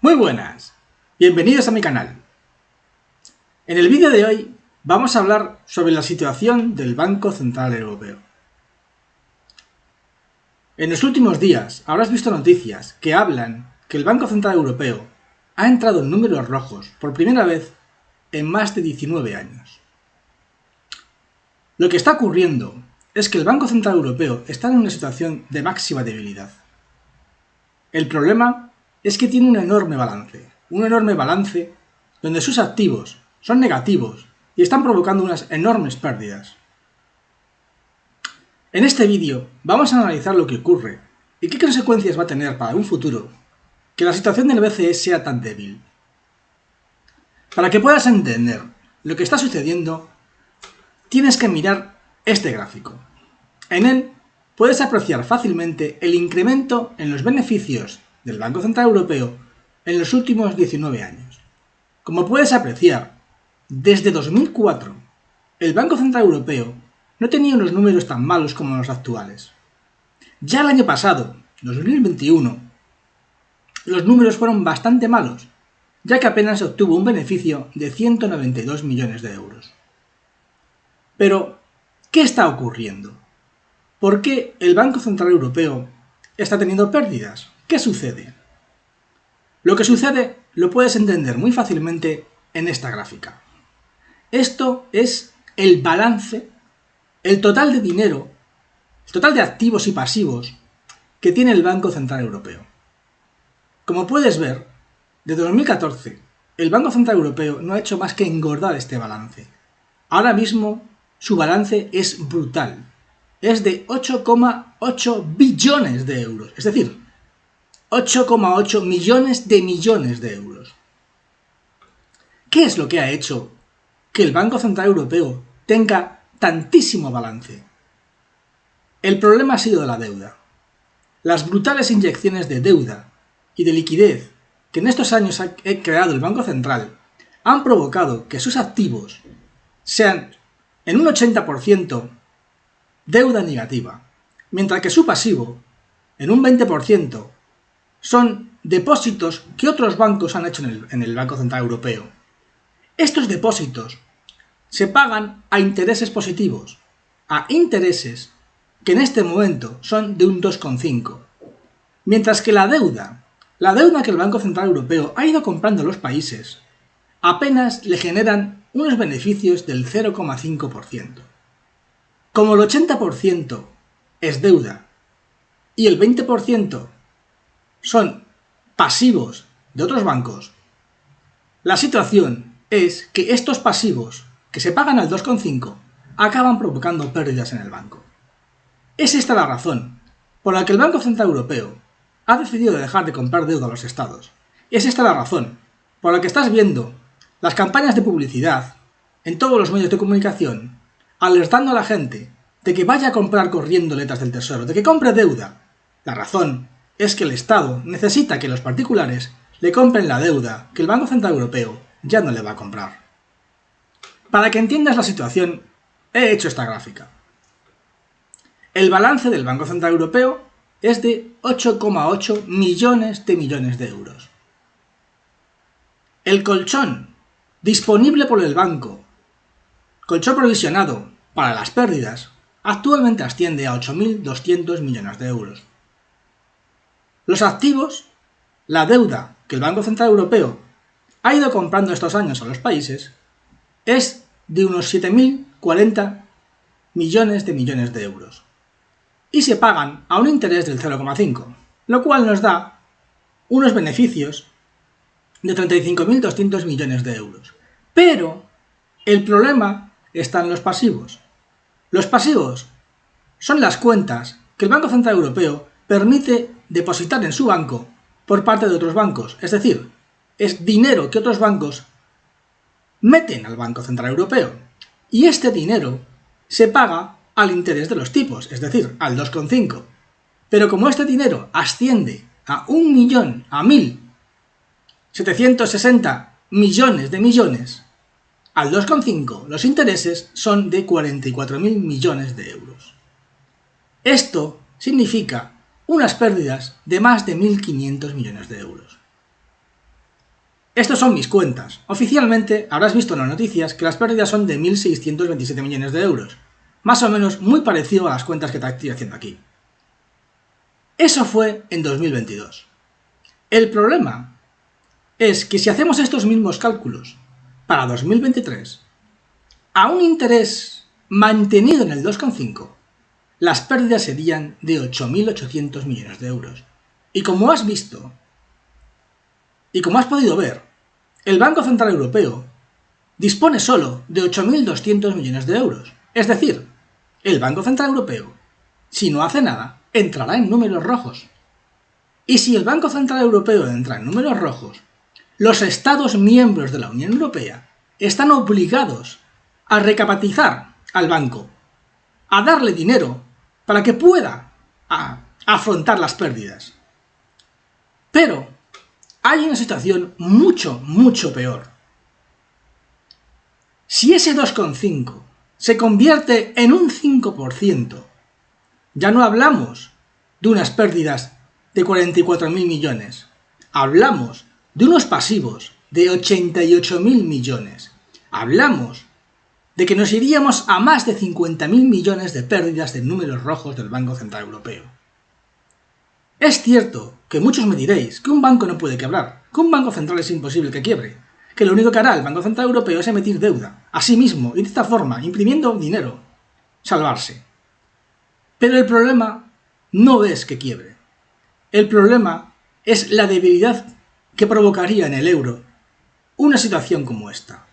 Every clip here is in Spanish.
Muy buenas, bienvenidos a mi canal. En el vídeo de hoy vamos a hablar sobre la situación del Banco Central Europeo. En los últimos días habrás visto noticias que hablan que el Banco Central Europeo ha entrado en números rojos por primera vez en más de 19 años. Lo que está ocurriendo es que el Banco Central Europeo está en una situación de máxima debilidad. El problema es que tiene un enorme balance donde sus activos son negativos y están provocando unas enormes pérdidas. En este vídeo vamos a analizar lo que ocurre y qué consecuencias va a tener para un futuro que la situación del BCE sea tan débil. Para que puedas entender lo que está sucediendo, tienes que mirar este gráfico. En él puedes apreciar fácilmente el incremento en los beneficios del Banco Central Europeo en los últimos 19 años. Como puedes apreciar, desde 2004, el Banco Central Europeo no tenía unos números tan malos como los actuales. Ya el año pasado, 2021, los números fueron bastante malos, ya que apenas se obtuvo un beneficio de 192 millones de euros. Pero, ¿qué está ocurriendo? ¿Por qué el Banco Central Europeo está teniendo pérdidas? ¿Qué sucede? Lo que sucede lo puedes entender muy fácilmente en esta gráfica. Esto es el balance, el total de dinero, el total de activos y pasivos que tiene el Banco Central Europeo. Como puedes ver, desde 2014, el Banco Central Europeo no ha hecho más que engordar este balance. Ahora mismo, su balance es brutal. Es de 8,8 billones de euros, es decir, 8,8 millones de euros. ¿Qué es lo que ha hecho que el Banco Central Europeo tenga tantísimo balance? El problema ha sido la deuda. Las brutales inyecciones de deuda y de liquidez que en estos años ha creado el Banco Central han provocado que sus activos sean en un 80% deuda negativa, mientras que su pasivo, en un 20%, son depósitos que otros bancos han hecho en el Banco Central Europeo. Estos depósitos se pagan a intereses positivos, a intereses que en este momento son de un 2,5. Mientras que la deuda que el Banco Central Europeo ha ido comprando a los países, apenas le generan unos beneficios del 0,5%. Como el 80% es deuda y el 20% son pasivos de otros bancos, la situación es que estos pasivos que se pagan al 2,5 acaban provocando pérdidas en el banco. Es esta la razón por la que el Banco Central Europeo ha decidido dejar de comprar deuda a los estados. Es esta la razón por la que estás viendo las campañas de publicidad en todos los medios de comunicación alertando a la gente de que vaya a comprar corriendo letras del tesoro, de que compre deuda. La razón es que el Estado necesita que los particulares le compren la deuda que el Banco Central Europeo ya no le va a comprar. Para que entiendas la situación, he hecho esta gráfica. El balance del Banco Central Europeo es de 8,8 millones de euros. El colchón disponible por el banco, colchón provisionado para las pérdidas, actualmente asciende a 8.200 millones de euros. Los activos, la deuda que el Banco Central Europeo ha ido comprando estos años a los países, es de unos 7.040 millones de euros. Y se pagan a un interés del 0,5, lo cual nos da unos beneficios de 35.200 millones de euros. Pero el problema está en los pasivos. Los pasivos son las cuentas que el Banco Central Europeo permite depositar en su banco por parte de otros bancos, es decir, es dinero que otros bancos meten al Banco Central Europeo. Y este dinero se paga al interés de los tipos, es decir, al 2,5. Pero como este dinero asciende a 1.760 millones, al 2,5 los intereses son de 44.000 millones de euros. Esto significa unas pérdidas de más de 1.500 millones de euros. Estos son mis cuentas. Oficialmente habrás visto en las noticias que las pérdidas son de 1.627 millones de euros. Más o menos muy parecido a las cuentas que te estoy haciendo aquí. Eso fue en 2022. El problema es que si hacemos estos mismos cálculos para 2023, a un interés mantenido en el 2,5, las pérdidas serían de 8.800 millones de euros. Y como has visto, y como has podido ver, el Banco Central Europeo dispone solo de 8.200 millones de euros. Es decir, el Banco Central Europeo, si no hace nada, entrará en números rojos. Y si el Banco Central Europeo entra en números rojos, los Estados miembros de la Unión Europea están obligados a recapitalizar al banco, a darle dinero para que pueda afrontar las pérdidas. Pero hay una situación mucho peor. Si ese 2,5 se convierte en un 5%, ya no hablamos de unas pérdidas de 44.000 millones, hablamos de unos pasivos de 88.000 millones, hablamos de que nos iríamos a más de 50.000 millones de pérdidas de números rojos del Banco Central Europeo. Es cierto que muchos me diréis que un banco no puede quebrar, que un banco central es imposible que quiebre, que lo único que hará el Banco Central Europeo es emitir deuda, a sí mismo y de esta forma, imprimiendo dinero, salvarse. Pero el problema no es que quiebre. El problema es la debilidad que provocaría en el euro una situación como esta.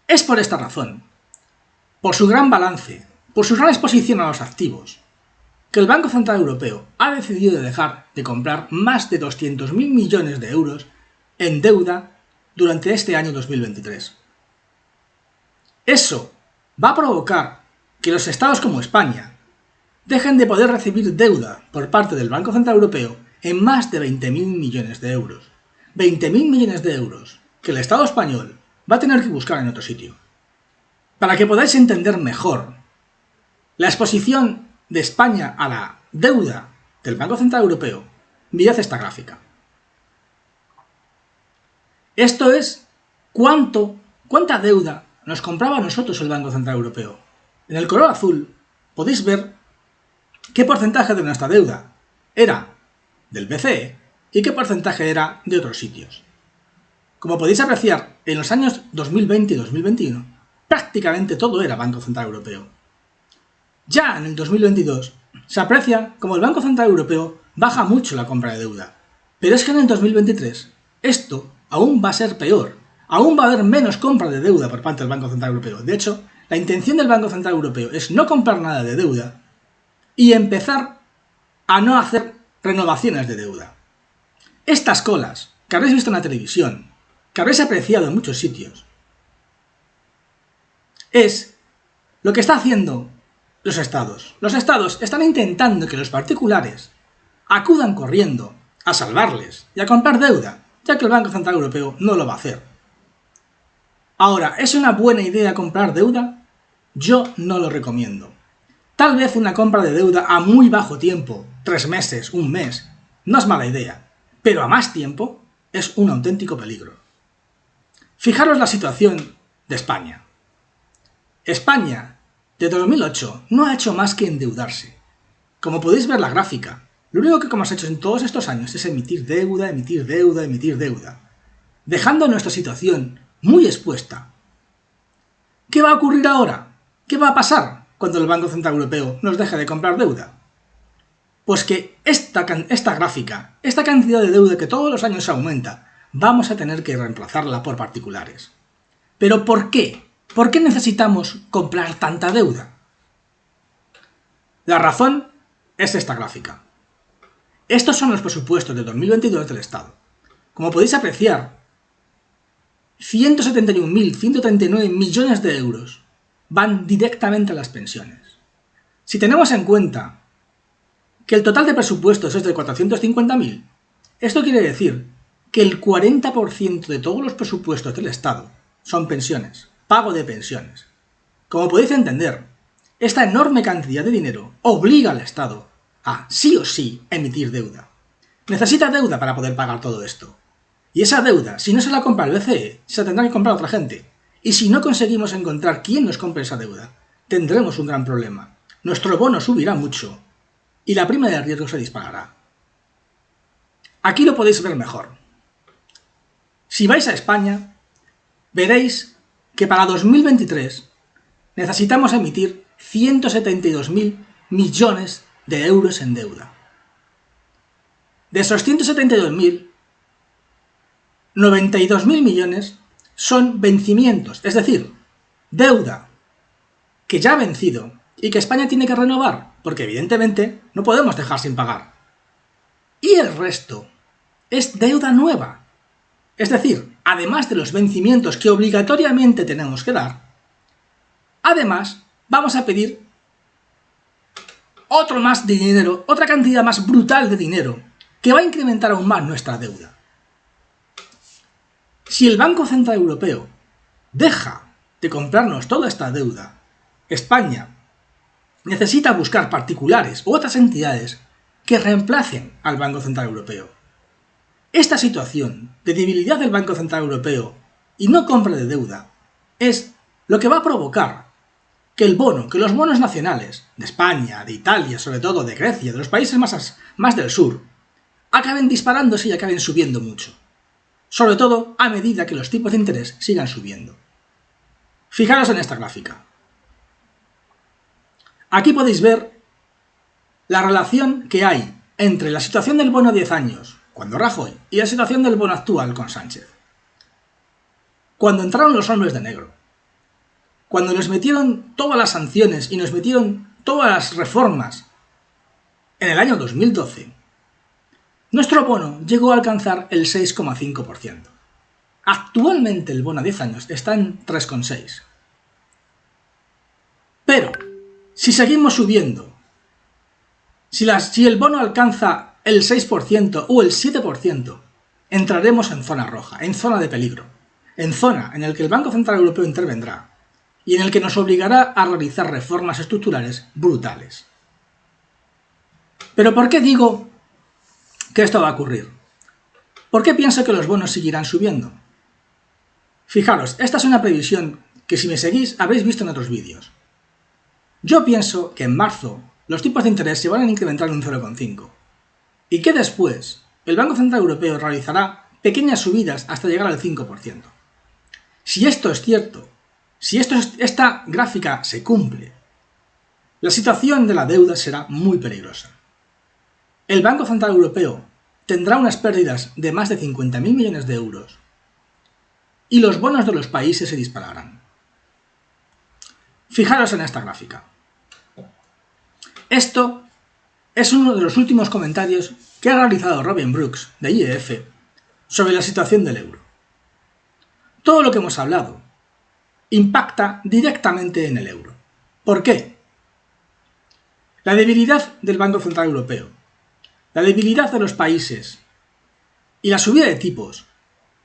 Es por esta razón, por su gran balance, por su gran exposición a los activos, que el Banco Central Europeo ha decidido dejar de comprar más de 200.000 millones de euros en deuda durante este año 2023. Eso va a provocar que los estados como España dejen de poder recibir deuda por parte del Banco Central Europeo en más de 20.000 millones de euros. 20.000 millones de euros que el Estado español va a tener que buscar en otro sitio. Para que podáis entender mejor la exposición de España a la deuda del Banco Central Europeo, mirad esta gráfica. Esto es cuánta deuda nos compraba a nosotros el Banco Central Europeo. En el color azul podéis ver qué porcentaje de nuestra deuda era del BCE y qué porcentaje era de otros sitios. Como podéis apreciar, en los años 2020 y 2021, prácticamente todo era Banco Central Europeo. Ya en el 2022 se aprecia como el Banco Central Europeo baja mucho la compra de deuda, pero es que en el 2023 esto aún va a ser peor, aún va a haber menos compra de deuda por parte del Banco Central Europeo. De hecho, la intención del Banco Central Europeo es no comprar nada de deuda y empezar a no hacer renovaciones de deuda. Estas colas que habréis visto en la televisión, que habréis apreciado en muchos sitios, es lo que está haciendo los estados. Los estados están intentando que los particulares acudan corriendo a salvarles y a comprar deuda, ya que el Banco Central Europeo no lo va a hacer. Ahora, ¿es una buena idea comprar deuda? Yo no lo recomiendo. Tal vez una compra de deuda a muy bajo tiempo, 3 meses, 1 mes, no es mala idea, pero a más tiempo es un auténtico peligro. Fijaros la situación de España. España, desde 2008, no ha hecho más que endeudarse. Como podéis ver la gráfica, lo único que hemos hecho en todos estos años es emitir deuda, dejando nuestra situación muy expuesta. ¿Qué va a ocurrir ahora? ¿Qué va a pasar cuando el Banco Central Europeo nos deje de comprar deuda? Pues que esta gráfica, esta cantidad de deuda que todos los años aumenta, vamos a tener que reemplazarla por particulares. ¿Pero por qué? ¿Por qué necesitamos comprar tanta deuda? La razón es esta gráfica. Estos son los presupuestos de 2022 del Estado. Como podéis apreciar, 171.139 millones de euros van directamente a las pensiones. Si tenemos en cuenta que el total de presupuestos es de 450.000, esto quiere decir que el 40% de todos los presupuestos del Estado son pensiones, pago de pensiones. Como podéis entender, esta enorme cantidad de dinero obliga al Estado a, sí o sí, emitir deuda. Necesita deuda para poder pagar todo esto. Y esa deuda, si no se la compra el BCE, se la tendrá que comprar otra gente. Y si no conseguimos encontrar quién nos compre esa deuda, tendremos un gran problema. Nuestro bono subirá mucho y la prima de riesgo se disparará. Aquí lo podéis ver mejor. Si vais a España, veréis que para 2023 necesitamos emitir 172.000 millones de euros en deuda. De esos 172.000, 92.000 millones son vencimientos, es decir, deuda que ya ha vencido y que España tiene que renovar, porque evidentemente no podemos dejar sin pagar. Y el resto es deuda nueva. Es decir, además de los vencimientos que obligatoriamente tenemos que dar, además vamos a pedir otro más de dinero, otra cantidad más brutal de dinero, que va a incrementar aún más nuestra deuda. Si el Banco Central Europeo deja de comprarnos toda esta deuda, España necesita buscar particulares u otras entidades que reemplacen al Banco Central Europeo. Esta situación de debilidad del Banco Central Europeo y no compra de deuda es lo que va a provocar que los bonos nacionales de España, de Italia, sobre todo de Grecia, de los países más del sur, acaben disparándose y acaben subiendo mucho. Sobre todo a medida que los tipos de interés sigan subiendo. Fijaros en esta gráfica. Aquí podéis ver la relación que hay entre la situación del bono a 10 años, cuando Rajoy, y la situación del bono actual con Sánchez. Cuando entraron los hombres de negro, cuando nos metieron todas las sanciones y nos metieron todas las reformas en el año 2012, nuestro bono llegó a alcanzar el 6,5%. Actualmente el bono a 10 años está en 3,6%. Pero, si seguimos subiendo, si el bono alcanza el 6% o el 7%, entraremos en zona roja, en zona de peligro, en zona en la que el Banco Central Europeo intervendrá y en el que nos obligará a realizar reformas estructurales brutales. ¿Pero por qué digo que esto va a ocurrir? ¿Por qué pienso que los bonos seguirán subiendo? Fijaros, esta es una previsión que si me seguís habréis visto en otros vídeos. Yo pienso que en marzo los tipos de interés se van a incrementar en un 0,5 y que después el Banco Central Europeo realizará pequeñas subidas hasta llegar al 5%. Si esto es cierto, si esta gráfica se cumple, la situación de la deuda será muy peligrosa. El Banco Central Europeo tendrá unas pérdidas de más de 50.000 millones de euros y los bonos de los países se dispararán. Fijaros en esta gráfica. Esto es uno de los últimos comentarios que ha realizado Robin Brooks, de IEF, sobre la situación del euro. Todo lo que hemos hablado impacta directamente en el euro. ¿Por qué? La debilidad del Banco Central Europeo, la debilidad de los países y la subida de tipos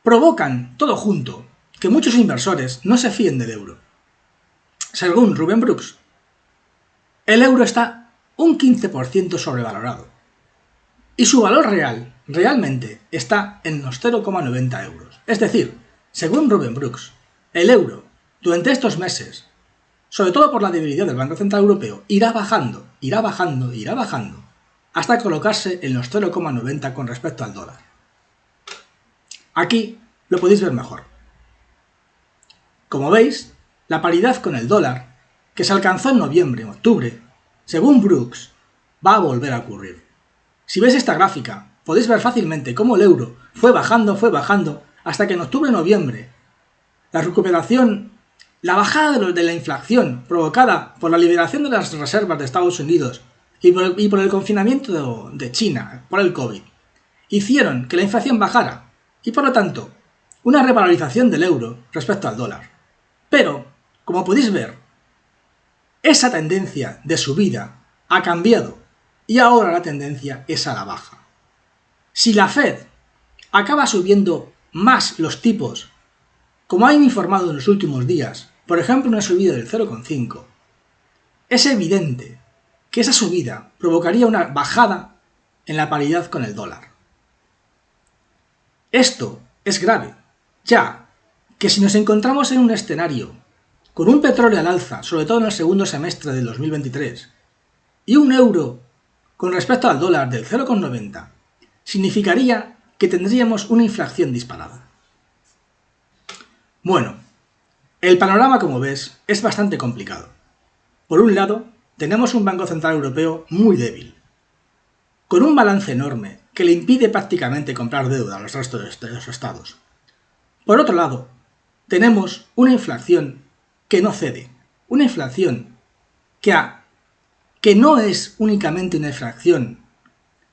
provocan, todo junto, que muchos inversores no se fíen del euro. Según Robin Brooks, el euro está un 15% sobrevalorado y su valor real, realmente, está en los 0,90 euros. Es decir, según Robin Brooks, el euro, durante estos meses, sobre todo por la debilidad del Banco Central Europeo, irá bajando, hasta colocarse en los 0,90 con respecto al dólar. Aquí lo podéis ver mejor. Como veis, la paridad con el dólar, que se alcanzó en noviembre o octubre, según Brooks, va a volver a ocurrir. Si veis esta gráfica, podéis ver fácilmente cómo el euro fue bajando, hasta que en octubre-noviembre la recuperación, la bajada de la inflación provocada por la liberación de las reservas de Estados Unidos y por el confinamiento de China por el COVID, hicieron que la inflación bajara y por lo tanto una revalorización del euro respecto al dólar. Pero, como podéis ver, esa tendencia de subida ha cambiado y ahora la tendencia es a la baja. Si la Fed acaba subiendo más los tipos, como han informado en los últimos días, por ejemplo una subida del 0,5, es evidente que esa subida provocaría una bajada en la paridad con el dólar. Esto es grave, ya que si nos encontramos en un escenario con un petróleo al alza, sobre todo en el segundo semestre del 2023, y un euro con respecto al dólar del 0,90, significaría que tendríamos una inflación disparada. Bueno, el panorama, como ves, es bastante complicado. Por un lado, tenemos un Banco Central Europeo muy débil, con un balance enorme que le impide prácticamente comprar deuda a los restos de los estados. Por otro lado, tenemos una inflación que no cede, una inflación que no es únicamente una inflación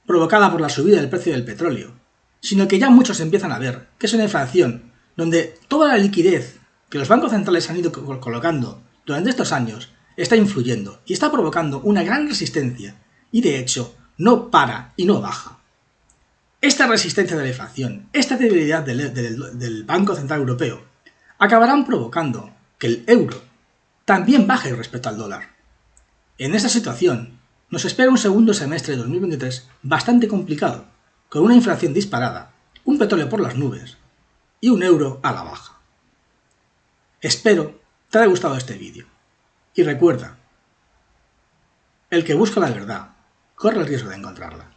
provocada por la subida del precio del petróleo, sino que ya muchos empiezan a ver que es una inflación donde toda la liquidez que los bancos centrales han ido colocando durante estos años está influyendo y está provocando una gran resistencia y de hecho no para y no baja. Esta resistencia de la inflación, esta debilidad del Banco Central Europeo, acabarán provocando que el euro también baje respecto al dólar. En esta situación, nos espera un segundo semestre de 2023 bastante complicado, con una inflación disparada, un petróleo por las nubes y un euro a la baja. Espero te haya gustado este vídeo. Y recuerda, el que busca la verdad corre el riesgo de encontrarla.